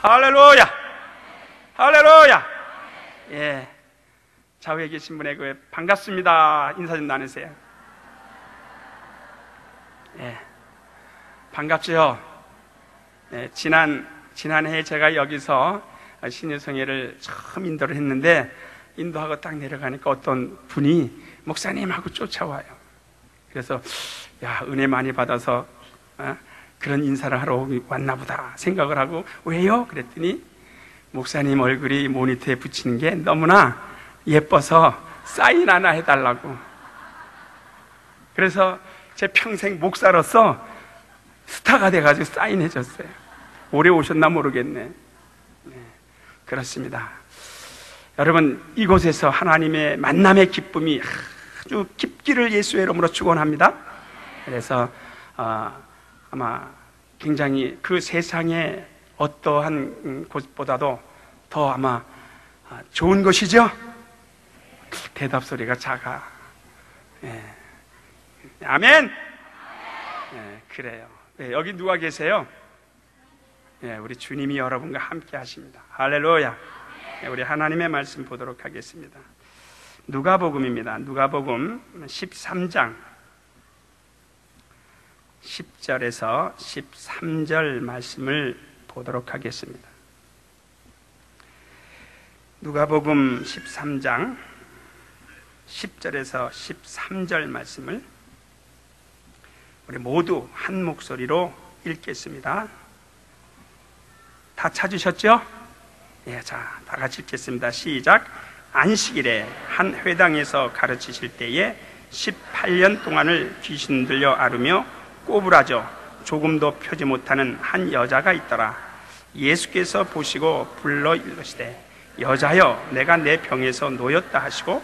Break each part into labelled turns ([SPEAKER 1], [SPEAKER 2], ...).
[SPEAKER 1] 할렐루야! 할렐루야! 예. 좌우에 계신 분에게 반갑습니다. 인사 좀 나누세요. 예. 반갑죠? 예. 지난해 제가 여기서 신유성회를 처음 인도를 했는데, 인도하고 딱 내려가니까 어떤 분이 목사님하고 쫓아와요. 그래서, 야, 은혜 많이 받아서, 그런 인사를 하러 왔나 보다 생각을 하고, 왜요? 그랬더니 목사님 얼굴이 모니터에 붙이는 게 너무나 예뻐서 사인 하나 해달라고. 그래서 제 평생 목사로서 스타가 돼가지고 사인해줬어요. 오래 오셨나 모르겠네. 네, 그렇습니다. 여러분, 이곳에서 하나님의 만남의 기쁨이 아주 깊기를 예수의 이름으로 축원합니다. 그래서 아마 굉장히 그 세상의 어떠한 곳보다도 더 아마 좋은 것이죠? 대답 소리가 작아. 예. 아멘! 예, 그래요. 예, 여기 누가 계세요? 예, 우리 주님이 여러분과 함께 하십니다. 할렐루야! 예, 우리 하나님의 말씀 보도록 하겠습니다. 누가복음입니다. 누가복음 13장 10절에서 13절 말씀을 보도록 하겠습니다. 누가복음 13장 10절에서 13절 말씀을 우리 모두 한 목소리로 읽겠습니다. 다 찾으셨죠? 예, 자, 다 같이 읽겠습니다. 시작. 안식일에 한 회당에서 가르치실 때에 18년 동안을 귀신 들려 앓으며 꼬부라져 조금도 펴지 못하는 한 여자가 있더라. 예수께서 보시고 불러 이르시되 여자여, 내가 내 병에서 놓였다 하시고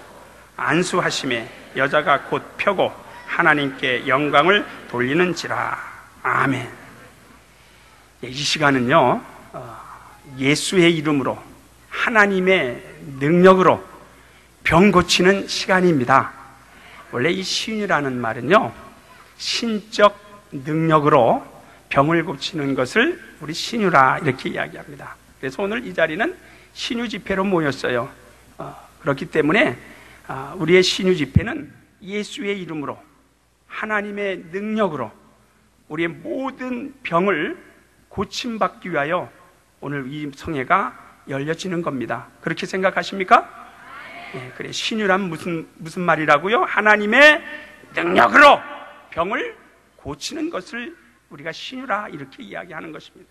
[SPEAKER 1] 안수하심에 여자가 곧 펴고 하나님께 영광을 돌리는지라. 아멘. 이 시간은요, 예수의 이름으로, 하나님의 능력으로 병 고치는 시간입니다. 원래 이 신유라는 말은요, 신적 능력으로 병을 고치는 것을 우리 신유라 이렇게 이야기합니다. 그래서 오늘 이 자리는 신유 집회로 모였어요. 그렇기 때문에 우리의 신유 집회는 예수의 이름으로, 하나님의 능력으로 우리의 모든 병을 고침받기 위하여 오늘 이 성회가 열려지는 겁니다. 그렇게 생각하십니까? 예, 그래. 신유란 무슨 말이라고요? 하나님의 능력으로 병을 고치는 것을 우리가 신유라 이렇게 이야기하는 것입니다.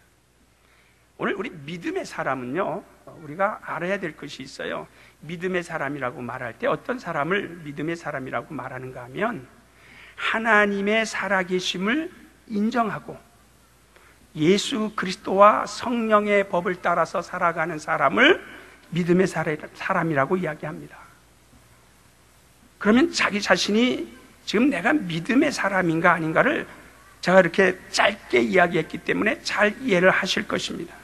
[SPEAKER 1] 오늘 우리 믿음의 사람은요, 우리가 알아야 될 것이 있어요. 믿음의 사람이라고 말할 때 어떤 사람을 믿음의 사람이라고 말하는가 하면, 하나님의 살아계심을 인정하고 예수 그리스도와 성령의 법을 따라서 살아가는 사람을 믿음의 사람이라고 이야기합니다. 그러면 자기 자신이 지금 내가 믿음의 사람인가 아닌가를 제가 이렇게 짧게 이야기했기 때문에 잘 이해를 하실 것입니다.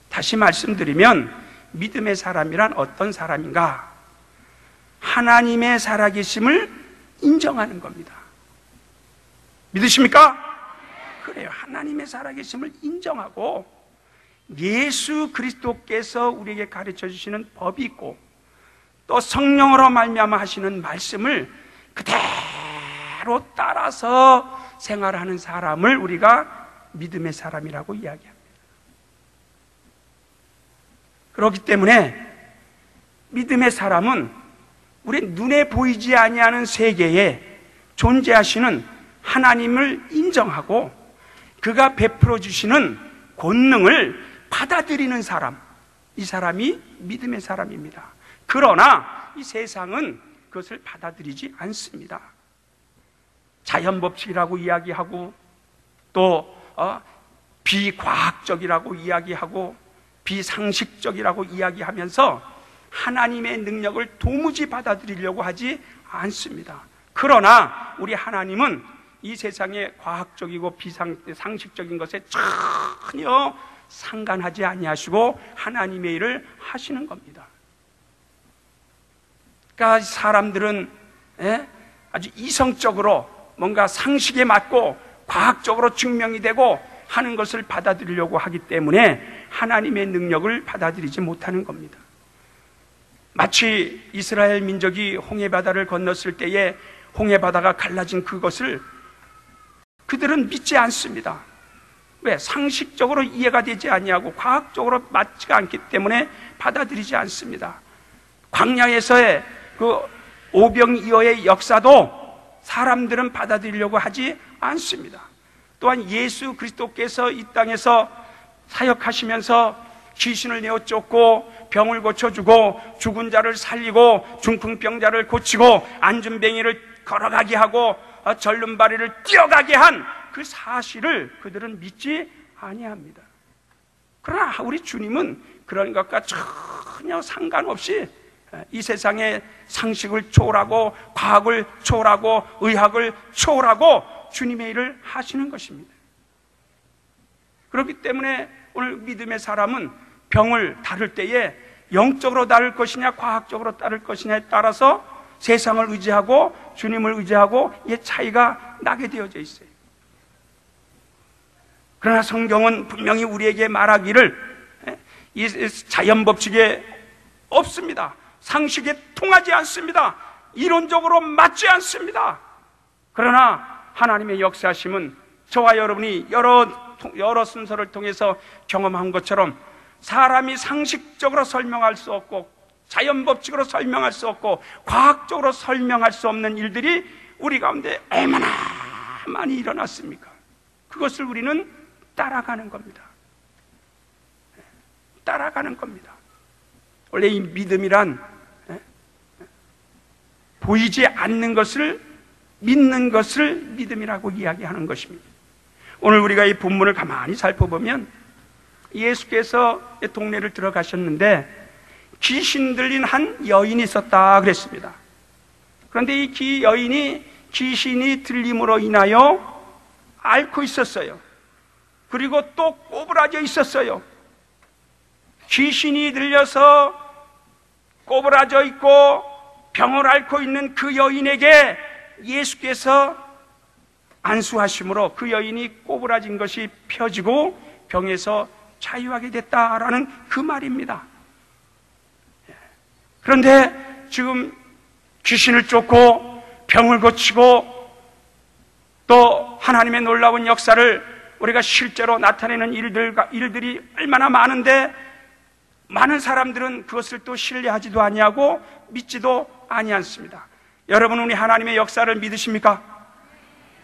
[SPEAKER 1] 다시 말씀드리면, 믿음의 사람이란 어떤 사람인가? 하나님의 살아계심을 인정하는 겁니다. 믿으십니까? 그래요. 하나님의 살아계심을 인정하고 예수 그리스도께서 우리에게 가르쳐 주시는 법이 있고 또 성령으로 말미암아 하시는 말씀을 그대로 따라서 생활하는 사람을 우리가 믿음의 사람이라고 이야기합니다. 그렇기 때문에 믿음의 사람은 우리 눈에 보이지 아니하는 세계에 존재하시는 하나님을 인정하고 그가 베풀어 주시는 권능을 받아들이는 사람, 이 사람이 믿음의 사람입니다. 그러나 이 세상은 그것을 받아들이지 않습니다. 자연법칙이라고 이야기하고 또 비과학적이라고 이야기하고 비상식적이라고 이야기하면서 하나님의 능력을 도무지 받아들이려고 하지 않습니다. 그러나 우리 하나님은 이 세상의 과학적이고 비상식적인 것에 전혀 상관하지 아니하시고 하나님의 일을 하시는 겁니다. 그러니까 사람들은 아주 이성적으로 뭔가 상식에 맞고 과학적으로 증명이 되고 하는 것을 받아들이려고 하기 때문에 하나님의 능력을 받아들이지 못하는 겁니다. 마치 이스라엘 민족이 홍해바다를 건넜을 때에 홍해바다가 갈라진 그것을 그들은 믿지 않습니다. 왜? 상식적으로 이해가 되지 아니하고 과학적으로 맞지가 않기 때문에 받아들이지 않습니다. 광야에서의 그 오병이어의 역사도 사람들은 받아들이려고 하지 않습니다. 또한 예수 그리스도께서 이 땅에서 사역하시면서 귀신을 내어 쫓고 병을 고쳐주고 죽은 자를 살리고 중풍병자를 고치고 안준뱅이를 걸어가게 하고 절름발이를 뛰어가게 한 그 사실을 그들은 믿지 아니합니다. 그러나 우리 주님은 그런 것과 전혀 상관없이 이 세상의 상식을 초월하고 과학을 초월하고 의학을 초월하고 주님의 일을 하시는 것입니다. 그렇기 때문에 오늘 믿음의 사람은 병을 다룰 때에 영적으로 다룰 것이냐 과학적으로 다룰 것이냐에 따라서 세상을 의지하고 주님을 의지하고 이 차이가 나게 되어져 있어요. 그러나 성경은 분명히 우리에게 말하기를 이 자연법칙에 없습니다. 상식에 통하지 않습니다. 이론적으로 맞지 않습니다. 그러나 하나님의 역사하심은 저와 여러분이 여러 순서를 통해서 경험한 것처럼 사람이 상식적으로 설명할 수 없고 자연법칙으로 설명할 수 없고 과학적으로 설명할 수 없는 일들이 우리 가운데 얼마나 많이 일어났습니까? 그것을 우리는 따라가는 겁니다. 따라가는 겁니다. 원래 이 믿음이란 보이지 않는 것을 믿는 것을 믿음이라고 이야기하는 것입니다. 오늘 우리가 이 본문을 가만히 살펴보면 예수께서 동네를 들어가셨는데 귀신 들린 한 여인이 있었다 그랬습니다. 그런데 이 여인이 귀신이 들림으로 인하여 앓고 있었어요. 그리고 또 꼬부라져 있었어요. 귀신이 들려서 꼬부라져 있고 병을 앓고 있는 그 여인에게 예수께서 안수하심으로 그 여인이 꼬부라진 것이 펴지고 병에서 자유하게 됐다라는 그 말입니다. 그런데 지금 귀신을 쫓고 병을 고치고 또 하나님의 놀라운 역사를 우리가 실제로 나타내는 일들이 얼마나 많은데 많은 사람들은 그것을 또 신뢰하지도 아니하고 믿지도 아니않습니다. 여러분, 우리 하나님의 역사를 믿으십니까?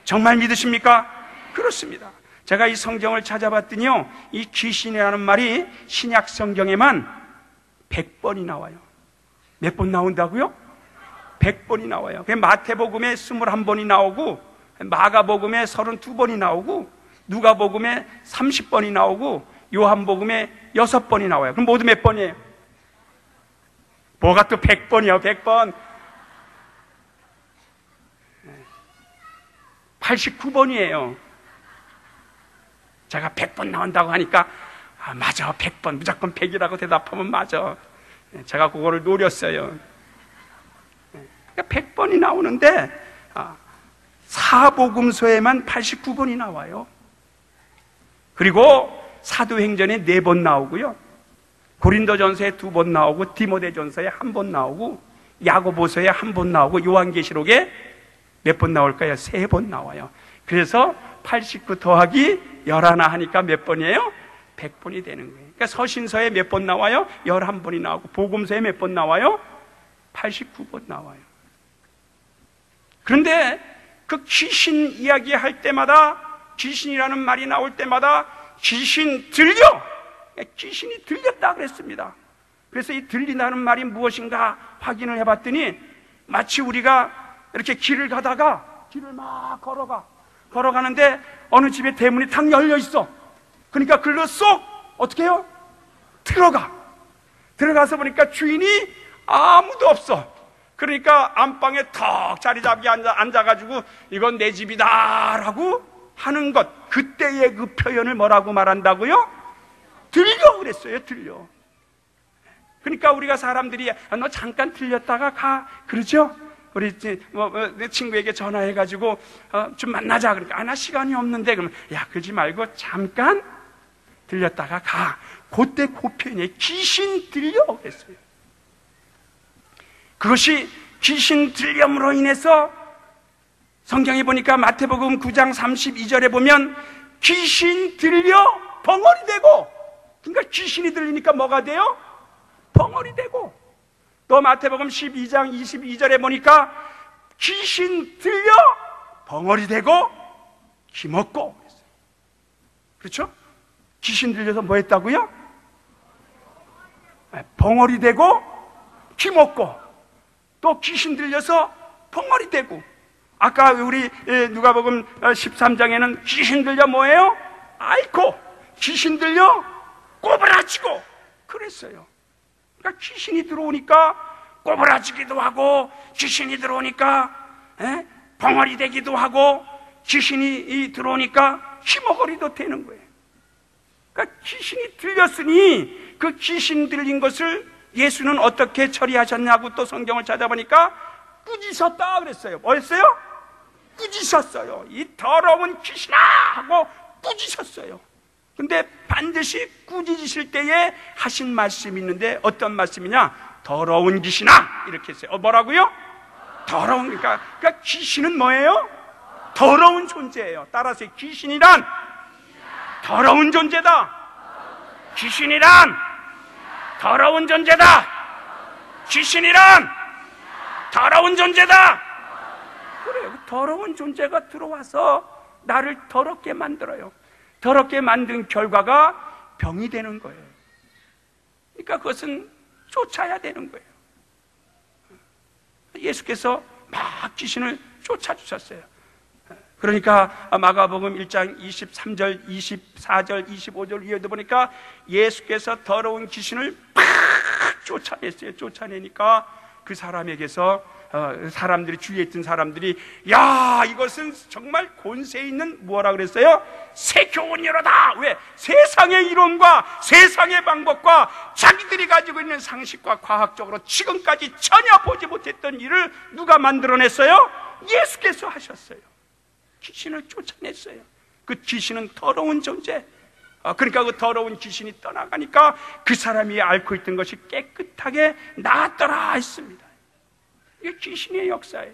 [SPEAKER 1] 정말 믿으십니까? 그렇습니다. 제가 이 성경을 찾아봤더니요, 이 귀신이라는 말이 신약 성경에만 100번이 나와요. 몇 번 나온다고요? 100번이 나와요. 마태복음에 21번이 나오고 마가복음에 32번이 나오고 누가복음에 30번이 나오고 요한복음에 6번이 나와요. 그럼 모두 몇 번이에요? 뭐가 또 100번이요? 100번 89번이에요. 제가 100번 나온다고 하니까 맞아, 100번 무조건 100이라고 대답하면 맞아. 제가 그거를 노렸어요. 그러니까 100번이 나오는데 사복음서에만 89번이 나와요. 그리고 사도행전에 4번 나오고요, 고린도전서에 2번 나오고 디모데전서에 1번 나오고 야고보서에 1번 나오고 요한계시록에 몇 번 나올까요? 3번 나와요. 그래서 89 더하기 11 하니까 몇 번이에요? 100번이 되는 거예요. 그러니까 서신서에 몇 번 나와요? 11번이 나오고 복음서에 몇 번 나와요? 89번 나와요. 그런데 그 귀신 이야기할 때마다, 귀신이라는 말이 나올 때마다 귀신이 들렸다 그랬습니다. 그래서 이 들린다는 말이 무엇인가 확인을 해봤더니 마치 우리가 이렇게 길을 가다가 길을 막 걸어가는데 어느 집에 대문이 탁 열려 있어. 그러니까 글로 쏙 어떻게 해요? 들어가서 보니까 주인이 아무도 없어. 그러니까 안방에 턱 자리 잡게 앉아가지고 이건 내 집이다 라고 하는 것, 그때의 그 표현을 뭐라고 말한다고요? 들려 그랬어요. 들려. 그러니까 우리가 사람들이 너 잠깐 들렸다가 가 그러죠? 우리 내 친구에게 전화해가지고 좀 만나자. 그러니까 나 시간이 없는데. 그러면 야, 그러지 말고 잠깐 들렸다가 가. 그때 그 표현에 귀신 들려 그랬어요. 그것이 귀신 들림으로 인해서 성경에 보니까 마태복음 9장 32절에 보면 귀신 들려 벙어리 되고, 그러니까 귀신이 들리니까 뭐가 돼요? 벙어리 되고. 또 마태복음 12장 22절에 보니까 귀신 들려 벙어리 되고 기먹고. 그렇죠? 귀신 들려서 뭐 했다고요? 벙어리 되고 기먹고, 또 귀신 들려서 벙어리 되고. 아까 우리 누가복음 13장에는 귀신 들려 뭐예요? 아이고, 귀신 들려 꼬부라지고 그랬어요. 그러니까 귀신이 들어오니까 꼬부라지기도 하고, 귀신이 들어오니까 벙어리 되기도 하고, 귀신이 들어오니까 희머거리도 되는 거예요. 그러니까 귀신이 들렸으니 그 귀신 들린 것을 예수는 어떻게 처리하셨냐고 또 성경을 찾아보니까 꾸짖었다 그랬어요. 뭐였어요? 꾸짖었어요. 이 더러운 귀신아 하고 꾸짖었어요. 근데 반드시 꾸짖으실 때에 하신 말씀이 있는데 어떤 말씀이냐? 더러운 귀신아 이렇게 했어요. 뭐라고요? 더러운. 그러니까 귀신은 뭐예요? 더러운 존재예요. 따라서 귀신이란 더러운 존재다. 귀신이란 더러운 존재다. 귀신이란 더러운 존재다. 그래요. 더러운 존재가 들어와서 나를 더럽게 만들어요. 더럽게 만든 결과가 병이 되는 거예요. 그러니까 그것은 쫓아야 되는 거예요. 예수께서 막 귀신을 쫓아주셨어요. 그러니까 마가복음 1장 23절, 24절, 25절 위에도 보니까 예수께서 더러운 귀신을 팍 쫓아냈어요. 쫓아내니까 그 사람에게서 사람들이, 주위에 있던 사람들이 야, 이것은 정말 권세 있는 뭐라 그랬어요? 새 교훈이로다. 왜? 세상의 이론과 세상의 방법과 자기들이 가지고 있는 상식과 과학적으로 지금까지 전혀 보지 못했던 일을 누가 만들어냈어요? 예수께서 하셨어요. 귀신을 쫓아냈어요. 그 귀신은 더러운 존재. 그러니까 그 더러운 귀신이 떠나가니까 그 사람이 앓고 있던 것이 깨끗하게 나았더라 했습니다. 이게 귀신의 역사예요.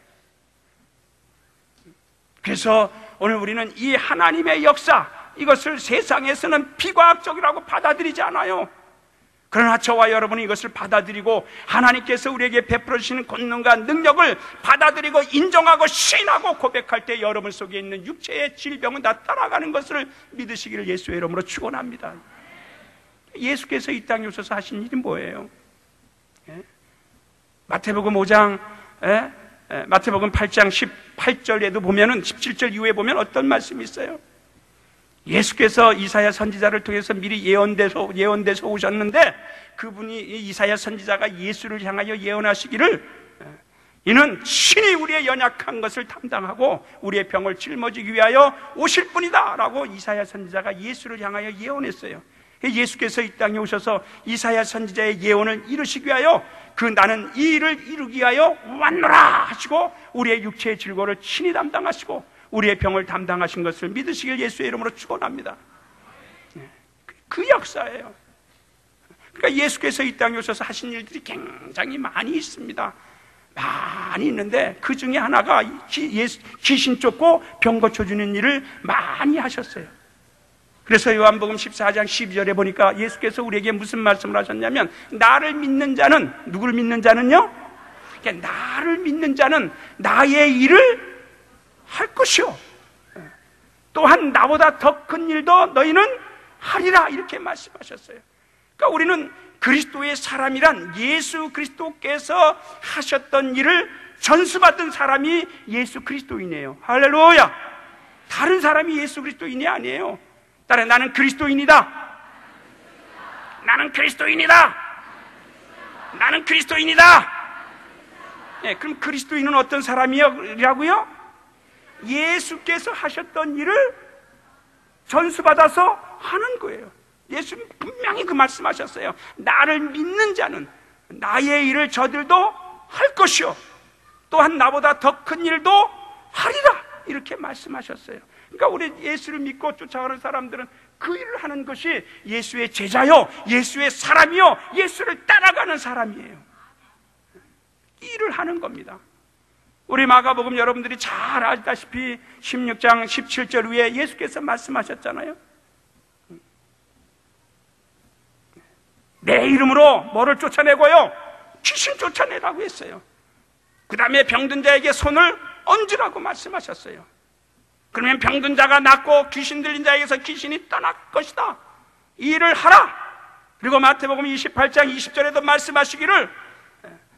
[SPEAKER 1] 그래서 오늘 우리는 이 하나님의 역사, 이것을 세상에서는 비과학적이라고 받아들이지 않아요. 그러나 저와 여러분이 이것을 받아들이고 하나님께서 우리에게 베풀어 주시는 권능과 능력을 받아들이고 인정하고 신하고 고백할 때 여러분 속에 있는 육체의 질병은 다 따라가는 것을 믿으시기를 예수의 이름으로 축원합니다. 예수께서 이 땅에 오셔서 하신 일이 뭐예요? 마태복음 5장, 마태복음 8장 18절에도 보면은 17절 이후에 보면 어떤 말씀이 있어요? 예수께서 이사야 선지자를 통해서 미리 예언돼서 오셨는데, 그분이 이사야 선지자가 예수를 향하여 예언하시기를 이는 친히 우리의 연약한 것을 담당하고 우리의 병을 짊어지기 위하여 오실 분이다 라고 이사야 선지자가 예수를 향하여 예언했어요. 예수께서 이 땅에 오셔서 이사야 선지자의 예언을 이루시기 위하여 나는 이 일을 이루기 위하여 왔노라 하시고 우리의 육체의 질고를 친히 담당하시고 우리의 병을 담당하신 것을 믿으시길 예수의 이름으로 축원합니다. 그 역사예요. 그러니까 예수께서 이 땅에 오셔서 하신 일들이 굉장히 많이 있습니다. 많이 있는데 그 중에 하나가 귀신 쫓고 병 고쳐주는 일을 많이 하셨어요. 그래서 요한복음 14장 12절에 보니까 예수께서 우리에게 무슨 말씀을 하셨냐면, 나를 믿는 자는, 누구를 믿는 자는요? 그러니까 나를 믿는 자는 나의 일을 할 것이요, 또한 나보다 더 큰 일도 너희는 하리라, 이렇게 말씀하셨어요. 그러니까 우리는 그리스도의 사람이란 예수 그리스도께서 하셨던 일을 전수받은 사람이 예수 그리스도인이에요. 할렐루야. 다른 사람이 예수 그리스도인이 아니에요. 따라 나는 그리스도인이다. 나는 그리스도인이다. 나는 그리스도인이다. 네, 그럼 그리스도인은 어떤 사람이라고요? 예수께서 하셨던 일을 전수받아서 하는 거예요. 예수님 분명히 그 말씀하셨어요. 나를 믿는 자는 나의 일을 저들도 할 것이요, 또한 나보다 더 큰 일도 하리라, 이렇게 말씀하셨어요. 그러니까 우리 예수를 믿고 쫓아가는 사람들은 그 일을 하는 것이 예수의 제자요, 예수의 사람이요, 예수를 따라가는 사람이에요. 이 일을 하는 겁니다. 우리 마가복음 여러분들이 잘 알다시피 16장 17절 위에 예수께서 말씀하셨잖아요. 내 이름으로 뭐를 쫓아내고요? 귀신 쫓아내라고 했어요. 그 다음에 병든 자에게 손을 얹으라고 말씀하셨어요. 그러면 병든 자가 낫고 귀신 들린 자에게서 귀신이 떠날 것이다. 이 일을 하라. 그리고 마태복음 28장 20절에도 말씀하시기를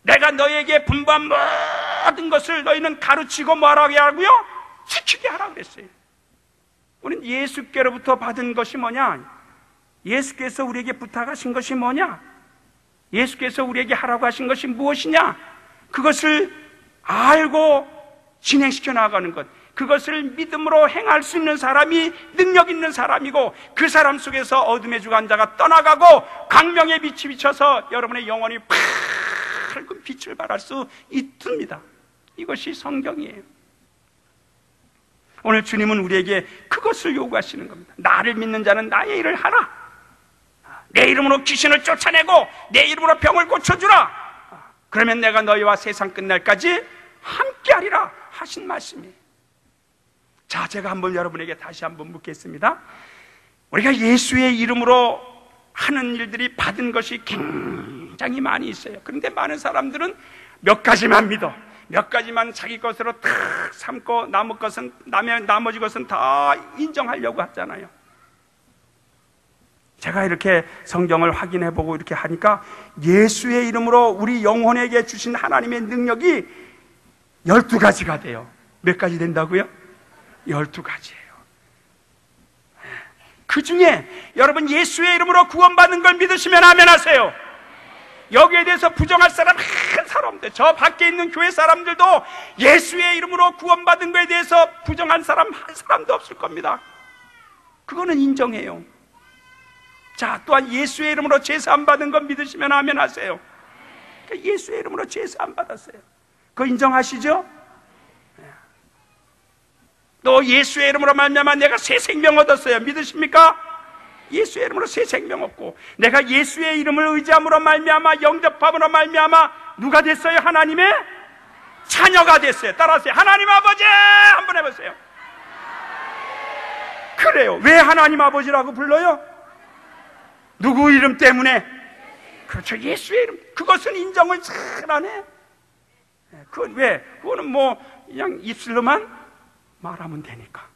[SPEAKER 1] 내가 너에게 분부한 모든 것을 너희는 가르치고 뭐하라고 하고요? 지키게 하라 그랬어요. 우리는 예수께로부터 받은 것이 뭐냐? 예수께서 우리에게 부탁하신 것이 뭐냐? 예수께서 우리에게 하라고 하신 것이 무엇이냐? 그것을 알고 진행시켜 나가는 것, 그것을 믿음으로 행할 수 있는 사람이 능력 있는 사람이고, 그 사람 속에서 어둠의 주관자가 떠나가고 광명의 빛이 비쳐서 여러분의 영혼이 밝은 빛을 발할 수 있습니다. 이것이 성경이에요. 오늘 주님은 우리에게 그것을 요구하시는 겁니다. 나를 믿는 자는 나의 일을 하라. 내 이름으로 귀신을 쫓아내고 내 이름으로 병을 고쳐주라. 그러면 내가 너희와 세상 끝날까지 함께하리라 하신 말씀이에요. 자, 제가 한번 여러분에게 다시 한번 묻겠습니다. 우리가 예수의 이름으로 하는 일들이 받은 것이 굉장히 많이 있어요. 그런데 많은 사람들은 몇 가지만 믿어, 몇 가지만 자기 것으로 탁 삼고 나머지 것은 다 인정하려고 하잖아요. 제가 이렇게 성경을 확인해보고 이렇게 하니까 예수의 이름으로 우리 영혼에게 주신 하나님의 능력이 12가지가 돼요. 몇 가지 된다고요? 12가지예요. 그 중에 여러분 예수의 이름으로 구원받는 걸 믿으시면 아멘 하세요. 여기에 대해서 부정할 사람 한 사람도, 저 밖에 있는 교회 사람들도 예수의 이름으로 구원받은 것에 대해서 부정한 사람 한 사람도 없을 겁니다. 그거는 인정해요. 자, 또한 예수의 이름으로 제사 안 받은 건 믿으시면 아멘 하세요. 그러니까 예수의 이름으로 제사 안 받았어요. 그거 인정하시죠? 또 예수의 이름으로 말미암아 내가 새 생명 얻었어요. 믿으십니까? 예수의 이름으로 새 생명 얻고, 내가 예수의 이름을 의지함으로 말미암아, 영접함으로 말미암아 누가 됐어요? 하나님의 자녀가 됐어요. 따라하세요. 하나님 아버지 한번 해보세요. 그래요. 왜 하나님 아버지라고 불러요? 누구 이름 때문에? 그렇죠, 예수의 이름. 그것은 인정을 잘 하네. 그건 왜? 그거는 뭐 그냥 입술로만 말하면 되니까.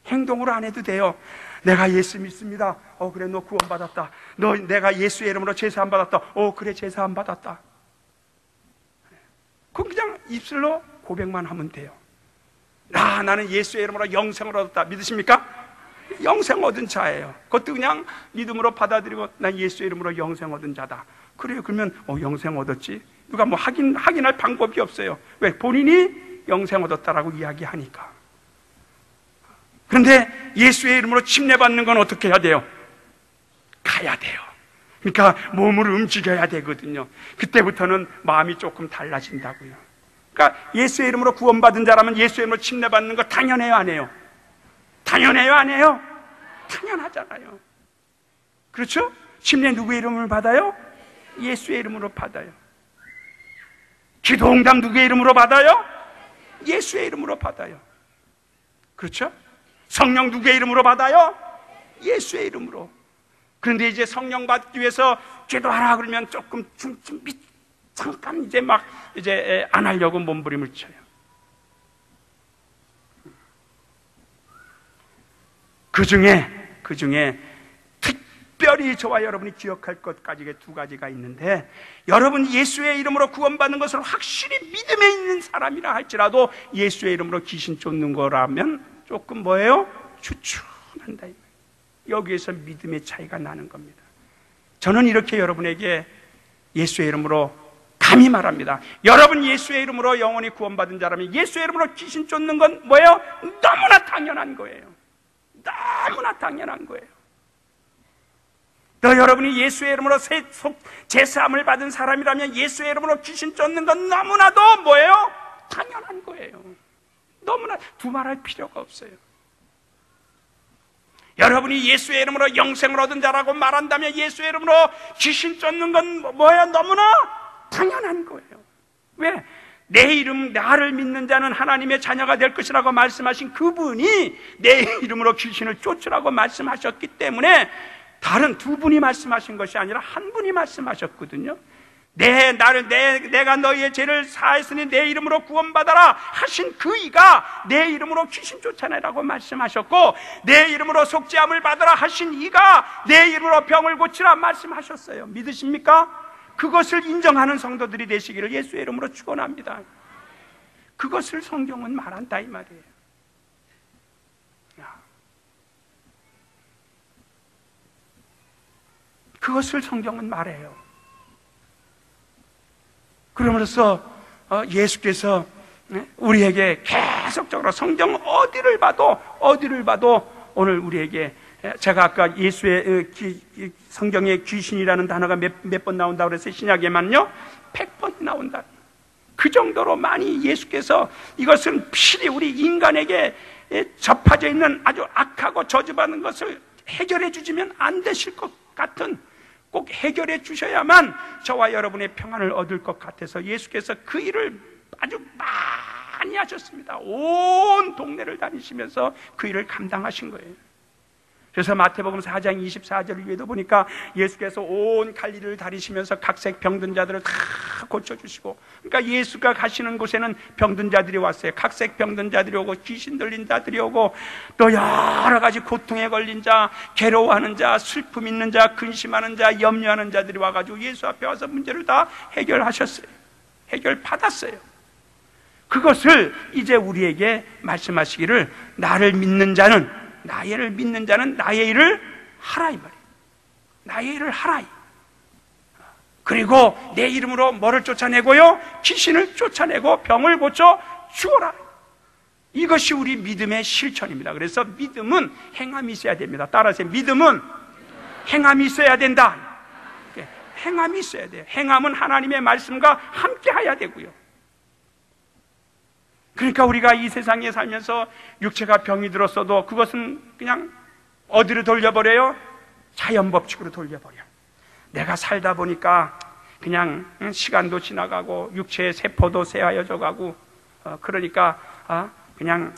[SPEAKER 1] 행동으로 안 해도 돼요. 내가 예수 믿습니다. 그래, 너 구원받았다. 내가 예수의 이름으로 제사 안 받았다. 그래, 제사 안 받았다. 그건 그냥 입술로 고백만 하면 돼요. 나는 예수의 이름으로 영생을 얻었다. 믿으십니까? 영생 얻은 자예요. 그것도 그냥 믿음으로 받아들이고, 난 예수의 이름으로 영생 얻은 자다. 그래요. 그러면 영생 얻었지. 누가 뭐 확인할 방법이 없어요. 왜? 본인이 영생 얻었다라고 이야기하니까. 그런데 예수의 이름으로 침례받는 건 어떻게 해야 돼요? 가야 돼요. 그러니까 몸을 움직여야 되거든요. 그때부터는 마음이 조금 달라진다고요. 그러니까 예수의 이름으로 구원받은 자라면 예수의 이름으로 침례받는 거 당연해요, 안 해요? 당연해요, 안 해요? 당연하잖아요. 그렇죠? 침례 누구의 이름을 받아요? 예수의 이름으로 받아요. 기도응답 누구의 이름으로 받아요? 예수의 이름으로 받아요. 그렇죠? 성령 누구의 이름으로 받아요? 예수의 이름으로. 그런데 이제 성령 받기 위해서 기도하라 그러면 조금 잠깐 이제 안 하려고 몸부림을 쳐요. 그 중에 특별히 저와 여러분이 기억할 것까지 2가지가 있는데, 여러분 예수의 이름으로 구원받는 것을 확실히 믿음에 있는 사람이라 할지라도 예수의 이름으로 귀신 쫓는 거라면 조금 뭐예요? 추측한다. 여기에서 믿음의 차이가 나는 겁니다. 저는 이렇게 여러분에게 예수의 이름으로 감히 말합니다. 여러분 예수의 이름으로 영원히 구원받은 자라면 예수의 이름으로 귀신 쫓는 건 뭐예요? 너무나 당연한 거예요. 너무나 당연한 거예요. 또 여러분이 예수의 이름으로 제사함을 받은 사람이라면 예수의 이름으로 귀신 쫓는 건 너무나도 뭐예요? 당연한 거예요. 너무나 두말할 필요가 없어요. 여러분이 예수의 이름으로 영생을 얻은 자라고 말한다면 예수의 이름으로 귀신 쫓는 건 뭐야? 너무나 당연한 거예요. 왜? 내 이름, 나를 믿는 자는 하나님의 자녀가 될 것이라고 말씀하신 그분이 내 이름으로 귀신을 쫓으라고 말씀하셨기 때문에 다른 두 분이 말씀하신 것이 아니라 한 분이 말씀하셨거든요. 내가 너희의 죄를 사했으니 내 이름으로 구원받아라 하신 그 이가 내 이름으로 귀신 쫓아내라고 말씀하셨고, 내 이름으로 속죄함을 받아라 하신 이가 내 이름으로 병을 고치라 말씀하셨어요. 믿으십니까? 그것을 인정하는 성도들이 되시기를 예수의 이름으로 축원합니다. 그것을 성경은 말한다 이 말이에요. 그것을 성경은 말해요. 그러므로써 예수께서 우리에게 계속적으로 성경 어디를 봐도 오늘 우리에게, 제가 아까 예수의 성경에 귀신이라는 단어가 몇 번 나온다고 그랬어요. 신약에만요 100번 나온다. 그 정도로 많이 예수께서 이것은 필히 우리 인간에게 접하져 있는 아주 악하고 저주받는 것을 해결해 주시면 안 되실 것 같은, 꼭 해결해 주셔야만 저와 여러분의 평안을 얻을 것 같아서 예수께서 그 일을 아주 많이 하셨습니다. 온 동네를 다니시면서 그 일을 감당하신 거예요. 그래서 마태복음 4장 24절 위에도 보니까 예수께서 온 갈릴리를 다니시면서 각색 병든 자들을 다 고쳐주시고, 그러니까 예수가 가시는 곳에는 병든 자들이 왔어요. 각색 병든 자들이 오고, 귀신 들린 자들이 오고, 또 여러 가지 고통에 걸린 자, 괴로워하는 자, 슬픔 있는 자, 근심하는 자, 염려하는 자들이 와가지고 예수 앞에 와서 문제를 다 해결하셨어요. 해결받았어요. 그것을 이제 우리에게 말씀하시기를, 나를 믿는 자는, 나를 믿는 자는 나의 일을 하라 이 말이에요. 나의 일을 하라. 그리고 내 이름으로 뭐를 쫓아내고요? 귀신을 쫓아내고 병을 고쳐 주어라. 이것이 우리 믿음의 실천입니다. 그래서 믿음은 행함이 있어야 됩니다. 따라서 믿음은 행함이 있어야 된다. 행함이 있어야 돼요. 행함은 하나님의 말씀과 함께 해야 되고요. 그러니까 우리가 이 세상에 살면서 육체가 병이 들었어도 그것은 그냥 어디로 돌려버려요? 자연법칙으로 돌려버려. 내가 살다 보니까 그냥 시간도 지나가고 육체의 세포도 쇠하여져 가고, 그러니까 그냥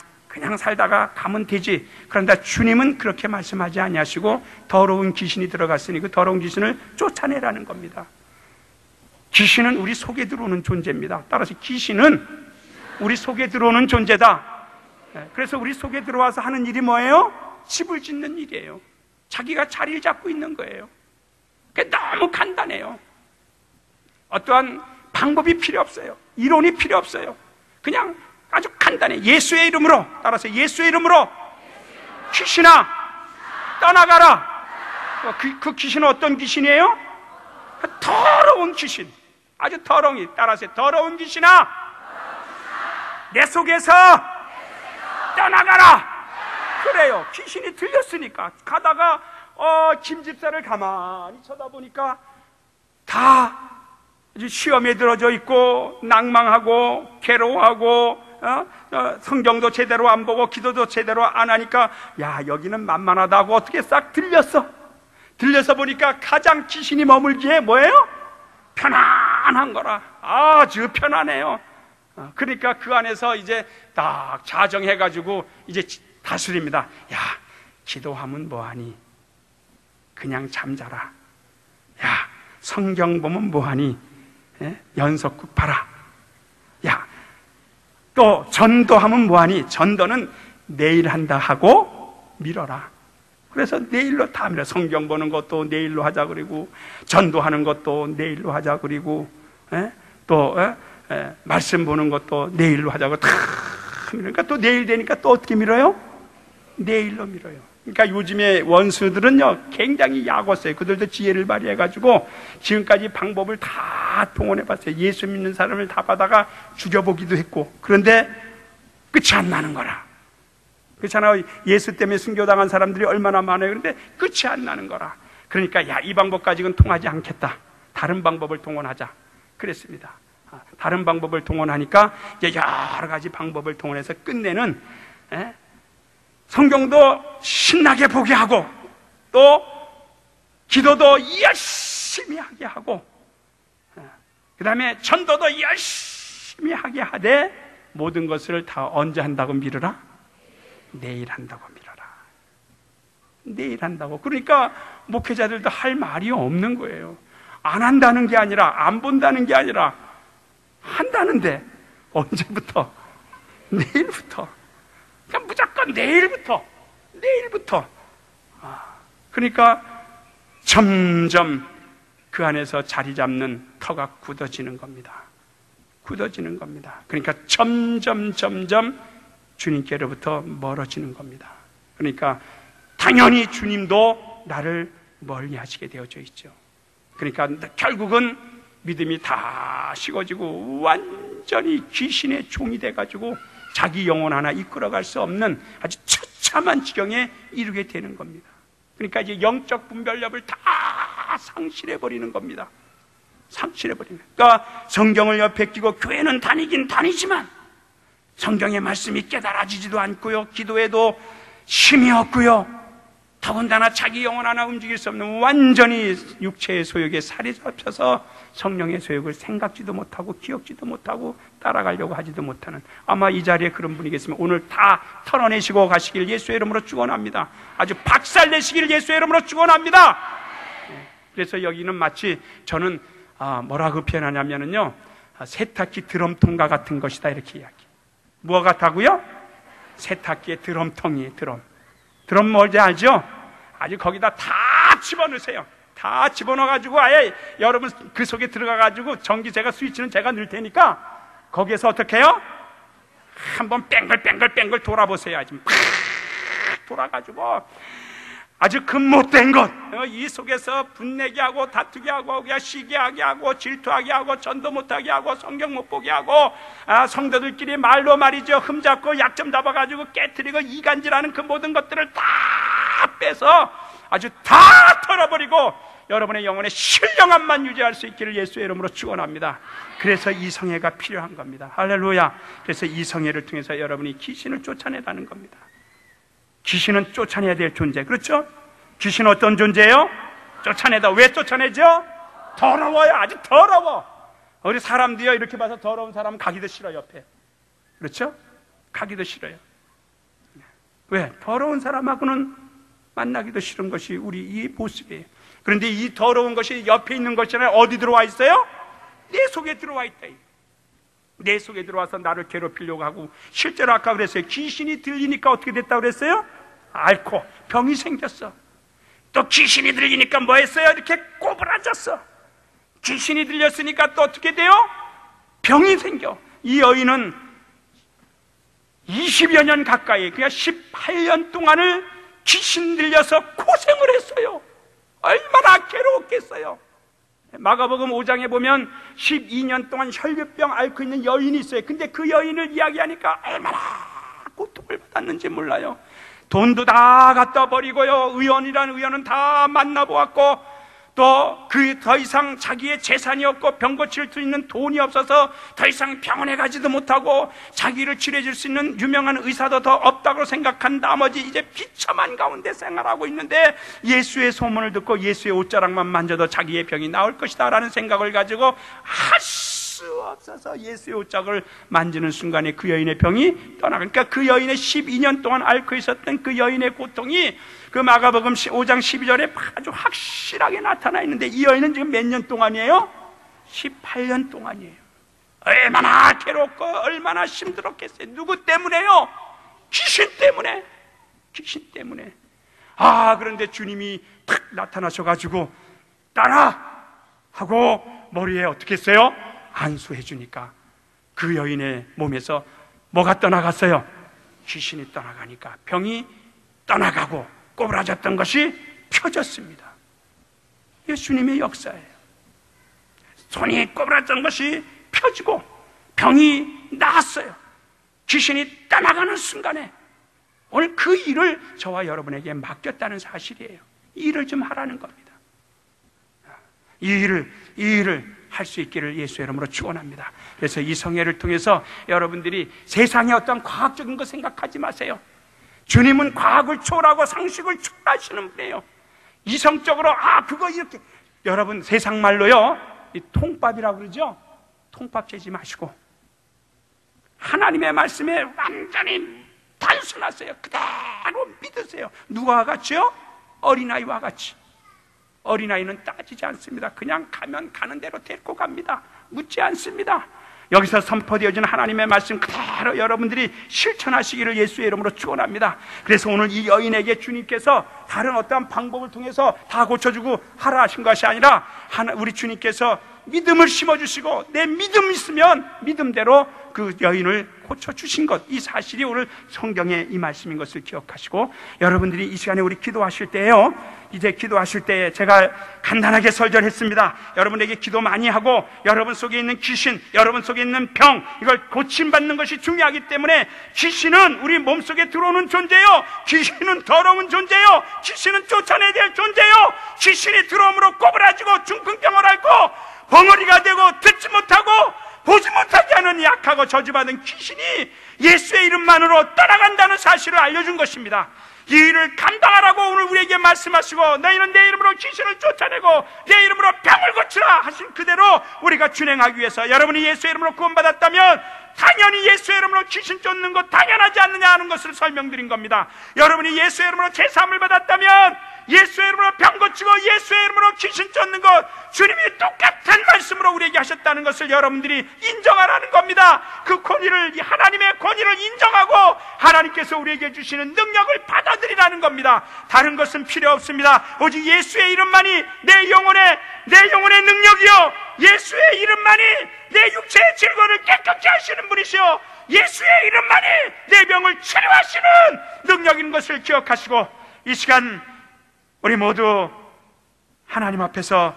[SPEAKER 1] 살다가 가면 되지. 그런데 주님은 그렇게 말씀하지 아니하시고 더러운 귀신이 들어갔으니 그 더러운 귀신을 쫓아내라는 겁니다. 귀신은 우리 속에 들어오는 존재입니다. 따라서 귀신은 우리 속에 들어오는 존재다. 그래서 우리 속에 들어와서 하는 일이 뭐예요? 집을 짓는 일이에요. 자기가 자리를 잡고 있는 거예요. 그게 너무 간단해요. 어떠한 방법이 필요 없어요. 이론이 필요 없어요. 그냥 아주 간단해. 예수의 이름으로, 따라서 예수의 이름으로 귀신아 떠나가라. 그 귀신은 어떤 귀신이에요? 더러운 귀신. 아주 더러운, 따라서 더러운 귀신아 내 속에서 떠나가라. 그래요. 귀신이 들렸으니까. 가다가 김 집사를 가만히 쳐다보니까 다 시험에 들어져 있고 낭망하고 괴로워하고 성경도 제대로 안 보고 기도도 제대로 안 하니까, 야, 여기는 만만하다고 어떻게 싹 들렸어. 들려서 보니까 가장 귀신이 머물기에 뭐예요? 편안한 거라. 아주 편안해요. 그러니까 그 안에서 이제 딱 자정해가지고 이제 다스립니다. 야, 기도하면 뭐하니? 그냥 잠자라. 야, 성경 보면 뭐하니? 연속극 봐라. 야, 또 전도하면 뭐하니? 전도는 내일 한다 하고 미뤄라. 그래서 내일로 다 미뤄. 성경 보는 것도 내일로 하자 그리고, 전도하는 것도 내일로 하자 그리고, 또 말씀 보는 것도 내일로 하자고 다 그러니까 또 내일 되니까 또 어떻게 미뤄요? 내일로 미뤄요. 그러니까 요즘에 원수들은요 굉장히 약었어요. 그들도 지혜를 발휘해가지고 지금까지 방법을 다 동원해봤어요. 예수 믿는 사람을 다 받아가 죽여보기도 했고, 그런데 끝이 안 나는 거라. 그렇잖아요. 예수 때문에 순교당한 사람들이 얼마나 많아요. 그런데 끝이 안 나는 거라. 그러니까 야, 이 방법 가지고는 통하지 않겠다. 다른 방법을 동원하자. 그랬습니다. 다른 방법을 동원하니까 이제 여러 가지 방법을 동원해서 끝내는, 성경도 신나게 보게 하고 또 기도도 열심히 하게 하고 그 다음에 전도도 열심히 하게 하되 모든 것을 다 언제 한다고 미루라? 내일 한다고 미뤄라. 내일 한다고. 그러니까 목회자들도 할 말이 없는 거예요. 안 한다는 게 아니라, 안 본다는 게 아니라 한다는데 언제부터? 내일부터. 그러니까 무조건 내일부터. 그러니까 점점 그 안에서 자리 잡는 터가 굳어지는 겁니다. 그러니까 점점 주님께로부터 멀어지는 겁니다. 그러니까 당연히 주님도 나를 멀리 하시게 되어져 있죠. 그러니까 결국은 믿음이 다 식어지고 완전히 귀신의 종이 돼가지고 자기 영혼 하나 이끌어갈 수 없는 아주 처참한 지경에 이르게 되는 겁니다. 그러니까 이제 영적 분별력을 다 상실해버리는 겁니다. 그러니까 성경을 옆에 끼고 교회는 다니긴 다니지만 성경의 말씀이 깨달아지지도 않고요, 기도에도 힘이 없고요, 더군다나 자기 영혼 하나 움직일 수 없는 완전히 육체의 소욕에 살이 잡혀서 성령의 소욕을 생각지도 못하고 기억지도 못하고 따라가려고 하지도 못하는, 아마 이 자리에 그런 분이 계시면 오늘 다 털어내시고 가시길 예수의 이름으로 축원합니다. 아주 박살내시길 예수의 이름으로 축원합니다. 그래서 여기는 마치 저는 뭐라고 표현하냐면요, 세탁기 드럼통과 같은 것이다 이렇게 이야기. 무엇 같다고요? 세탁기의 드럼통이에요. 드럼 뭔지 알죠? 아주 거기다 다 집어넣으세요. 다 집어넣어가지고 아예 여러분 그 속에 들어가가지고 전기제가 스위치는 제가 넣을 테니까 거기에서 어떻게 해요? 한번 뺑글 돌아보세요. 아주 팍 돌아가지고 아주 금못된 것, 이 속에서 분내게 하고 다투게 하고 그냥 쉬게 하게 하고 질투하게 하고 전도 못하게 하고 성경 못 보게 하고 성도들끼리 말로 말이죠, 흠잡고 약점 잡아가지고 깨트리고 이간질하는 그 모든 것들을 다 빼서 아주 다 털어버리고 여러분의 영혼의 신령함만 유지할 수 있기를 예수의 이름으로 축원합니다. 그래서 이 성회가 필요한 겁니다. 할렐루야. 그래서 이 성회를 통해서 여러분이 귀신을 쫓아내라는 겁니다. 귀신은 쫓아내야 될 존재, 그렇죠? 귀신은 어떤 존재예요? 쫓아내다. 왜 쫓아내죠? 더러워요. 아주 더러워. 우리 사람도요, 이렇게 봐서 더러운 사람은 가기도 싫어, 옆에. 그렇죠? 가기도 싫어요. 왜? 더러운 사람하고는 만나기도 싫은 것이 우리 이 모습이에요. 그런데 이 더러운 것이 옆에 있는 것이잖아요. 어디 들어와 있어요? 내 속에 들어와 있다. 내 속에 들어와서 나를 괴롭히려고 하고, 실제로 아까 그랬어요. 귀신이 들리니까 어떻게 됐다고 그랬어요? 앓고 병이 생겼어. 또 귀신이 들리니까 뭐 했어요? 이렇게 꼬부라졌어. 귀신이 들렸으니까 또 어떻게 돼요? 병이 생겨. 이 여인은 20여 년 가까이, 그냥 18년 동안을 귀신 들려서 고생을 했어요. 얼마나 괴로웠겠어요. 마가복음 5장에 보면 12년 동안 혈류병 앓고 있는 여인이 있어요. 근데 그 여인을 이야기하니까 얼마나 고통을 받았는지 몰라요. 돈도 다 갖다 버리고요, 의원이라는 의원은 다 만나보았고, 또 그 더 이상 자기의 재산이 없고 병 고칠 수 있는 돈이 없어서 더 이상 병원에 가지도 못하고 자기를 치료해줄 수 있는 유명한 의사도 더 없다고 생각한 나머지 이제 비참한 가운데 생활하고 있는데, 예수의 소문을 듣고 예수의 옷자락만 만져도 자기의 병이 나을 것이다 라는 생각을 가지고 할 수 없어서 예수의 옷자락을 만지는 순간에 그 여인의 병이 떠나가니까, 그 여인의 12년 동안 앓고 있었던 그 여인의 고통이 그 마가복음 5장 12절에 아주 확실하게 나타나 있는데, 이 여인은 지금 몇 년 동안이에요? 18년 동안이에요. 얼마나 괴롭고 얼마나 힘들었겠어요. 누구 때문에요? 귀신 때문에. 그런데 주님이 탁 나타나셔가지고 따라 하고 머리에 어떻게 했어요? 안수해 주니까 그 여인의 몸에서 뭐가 떠나갔어요? 귀신이 떠나가니까 병이 떠나가고 꼬부라졌던 것이 펴졌습니다. 예수님의 역사예요. 손이 꼬부라졌던 것이 펴지고 병이 나았어요. 귀신이 떠나가는 순간에 오늘 그 일을 저와 여러분에게 맡겼다는 사실이에요. 이 일을 좀 하라는 겁니다. 이 일을 할 수 있기를 예수의 이름으로 축원합니다. 그래서 이 성회를 통해서 여러분들이 세상의 어떤 과학적인 거 생각하지 마세요. 주님은 과학을 초월하고 상식을 초월하시는 분이에요. 이성적으로 그거 이렇게, 여러분 세상 말로요 이 통밥이라고 그러죠. 통밥 재지 마시고 하나님의 말씀에 완전히 단순하세요. 그대로 믿으세요. 누구와 같이요? 어린아이와 같이. 어린아이는 따지지 않습니다. 그냥 가면 가는 대로 데리고 갑니다. 묻지 않습니다. 여기서 선포되어진 하나님의 말씀 그대로 여러분들이 실천하시기를 예수의 이름으로 축원합니다. 그래서 오늘 이 여인에게 주님께서 다른 어떠한 방법을 통해서 다 고쳐주고 하라 하신 것이 아니라 우리 주님께서 믿음을 심어주시고 내 믿음 있으면 믿음대로 그 여인을 고쳐주신 것, 이 사실이 오늘 성경에 이 말씀인 것을 기억하시고, 여러분들이 이 시간에 우리 기도하실 때에요, 이제 기도하실 때에 제가 간단하게 설전했습니다. 여러분에게 기도 많이 하고 여러분 속에 있는 귀신, 여러분 속에 있는 병, 이걸 고침받는 것이 중요하기 때문에, 귀신은 우리 몸속에 들어오는 존재요, 귀신은 더러운 존재요, 귀신은 쫓아내야 될 존재요. 귀신이 들어옴으로 꼬부라지고 중풍병을 앓고 벙어리가 되고 듣지 못하고 보지 못하게 하는 약하고 저주받은 귀신이 예수의 이름만으로 떠나간다는 사실을 알려준 것입니다. 이 일을 감당하라고 오늘 우리에게 말씀하시고, 너희는 내 이름으로 귀신을 쫓아내고 내 이름으로 병을 고치라 하신 그대로 우리가 준행하기 위해서, 여러분이 예수의 이름으로 구원받았다면 당연히 예수의 이름으로 귀신 쫓는 것 당연하지 않느냐 하는 것을 설명드린 겁니다. 여러분이 예수의 이름으로 제사함을 받았다면 예수의 이름으로 병 고치고 예수의 이름으로 귀신 쫓는 것, 주님이 똑같은 말씀으로 우리에게 하셨다는 것을 여러분들이 인정하라는 겁니다. 그 권위를, 하나님의 권위를 인정하고 하나님께서 우리에게 주시는 능력을 받아들이라는 겁니다. 다른 것은 필요 없습니다. 오직 예수의 이름만이 내 영혼의 능력이요, 예수의 이름만이 내 육체의 질거를 깨끗게 하시는 분이시오, 예수의 이름만이 내 병을 치료하시는 능력인 것을 기억하시고, 이 시간 우리 모두 하나님 앞에서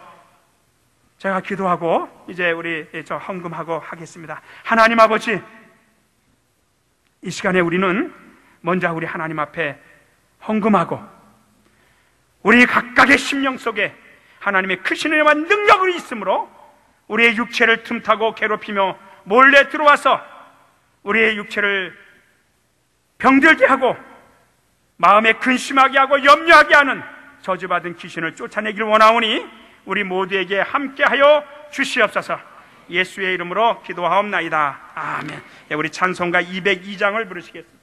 [SPEAKER 1] 제가 기도하고 이제 우리 헌금하고 하겠습니다. 하나님 아버지, 이 시간에 우리는 먼저 우리 하나님 앞에 헌금하고 우리 각각의 심령 속에 하나님의 크신 은혜와 능력이 있으므로 우리의 육체를 틈타고 괴롭히며 몰래 들어와서 우리의 육체를 병들게 하고 마음에 근심하게 하고 염려하게 하는 저주받은 귀신을 쫓아내기를 원하오니 우리 모두에게 함께하여 주시옵소서. 예수의 이름으로 기도하옵나이다. 아멘. 우리 찬송가 202장을 부르시겠습니다.